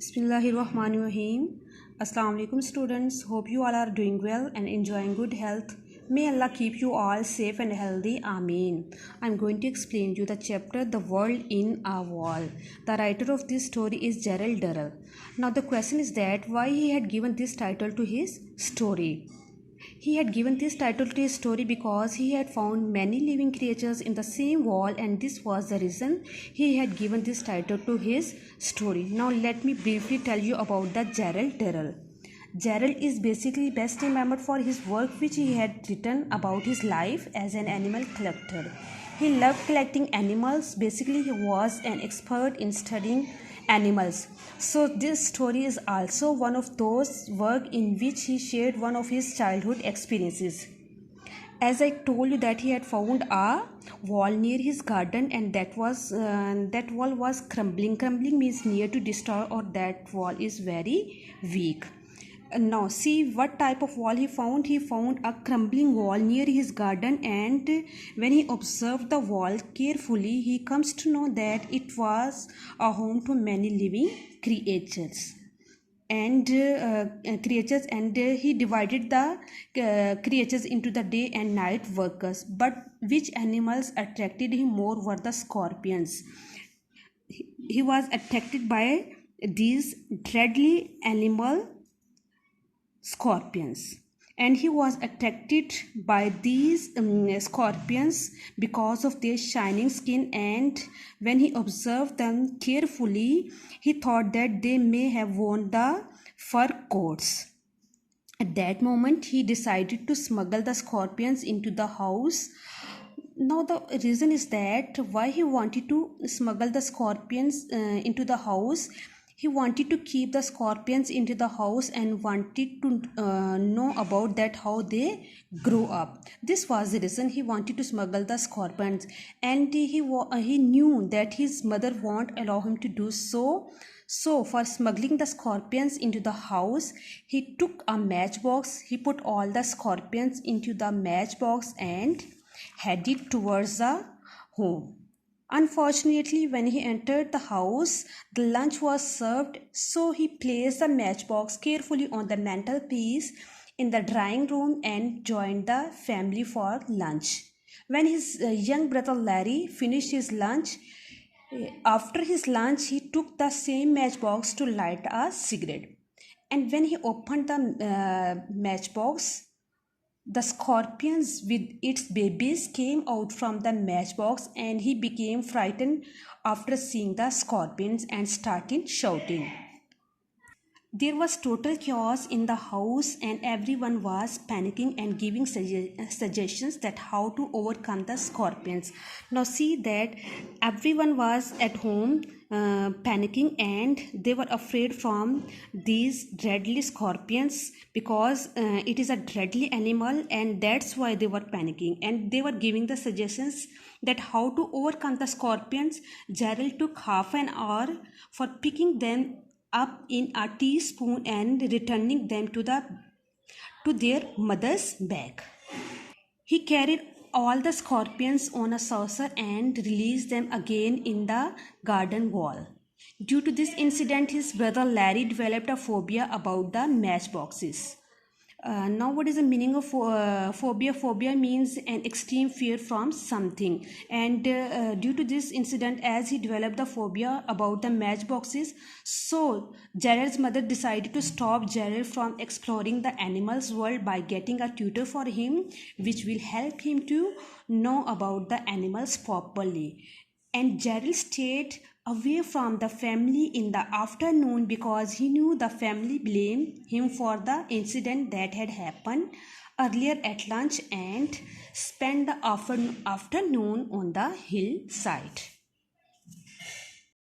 Bismillahirrahmanirrahim. Assalamu alaikum students. Hope you all are doing well and enjoying good health. May Allah keep you all safe and healthy. Ameen. I'm going to explain you the chapter The World in a Wall. The writer of this story is Gerald Durrell. Now the question is that why he had given this title to his story. He had given this title to his story because he had found many living creatures in the same wall, and this was the reason he had given this title to his story. Now let me briefly tell you about the Gerald Durrell. Gerald is basically best remembered for his work which he had written about his life as an animal collector. He loved collecting animals. Basically, he was an expert in studying animals. So this story is also one of those work in which he shared one of his childhood experiences. As I told you that he had found a wall near his garden, and that wall was crumbling. Crumbling means near to destroy, or that wall is very weak. Now see what type of wall he found. He found a crumbling wall near his garden, and when he observed the wall carefully, he comes to know that it was a home to many living creatures. And he divided the creatures into the day and night workers. But which animals attracted him more were the scorpions. He was attracted by these deadly animal scorpions, and he was attracted by these scorpions because of their shining skin, and when he observed them carefully, he thought that they may have worn the fur coats. At that moment, he decided to smuggle the scorpions into the house. Now the reason is that why he wanted to smuggle the scorpions into the house. He wanted to keep the scorpions into the house and wanted to know about that how they grow up. This was the reason he wanted to smuggle the scorpions, and he knew that his mother won't allow him to do so. So for smuggling the scorpions into the house, he took a matchbox. He put all the scorpions into the matchbox and headed towards the home. Unfortunately, when he entered the house, the lunch was served, so he placed the matchbox carefully on the mantelpiece in the drawing room and joined the family for lunch. When his young brother Larry finished his lunch, after his lunch, he took the same matchbox to light a cigarette. And when he opened the matchbox, the scorpions with its babies came out from the matchbox, and he became frightened after seeing the scorpions and started shouting. There was total chaos in the house, and everyone was panicking and giving suggestions that how to overcome the scorpions. Now see that everyone was at home panicking, and they were afraid from these deadly scorpions because it is a deadly animal, and that's why they were panicking, and they were giving the suggestions that how to overcome the scorpions. Gerald took half an hour for picking them up in a teaspoon and returning them to their mother's bag. He carried all the scorpions on a saucer and released them again in the garden wall. Due to this incident, his brother Larry developed a phobia about the matchboxes. Now what is the meaning of phobia? Phobia means an extreme fear from something, and due to this incident, as he developed the phobia about the matchboxes, so Gerald's mother decided to stop Gerald from exploring the animals world by getting a tutor for him, which will help him to know about the animals properly. And Gerald stayed away from the family in the afternoon because he knew the family blamed him for the incident that had happened earlier at lunch, and spent the afternoon on the hillside.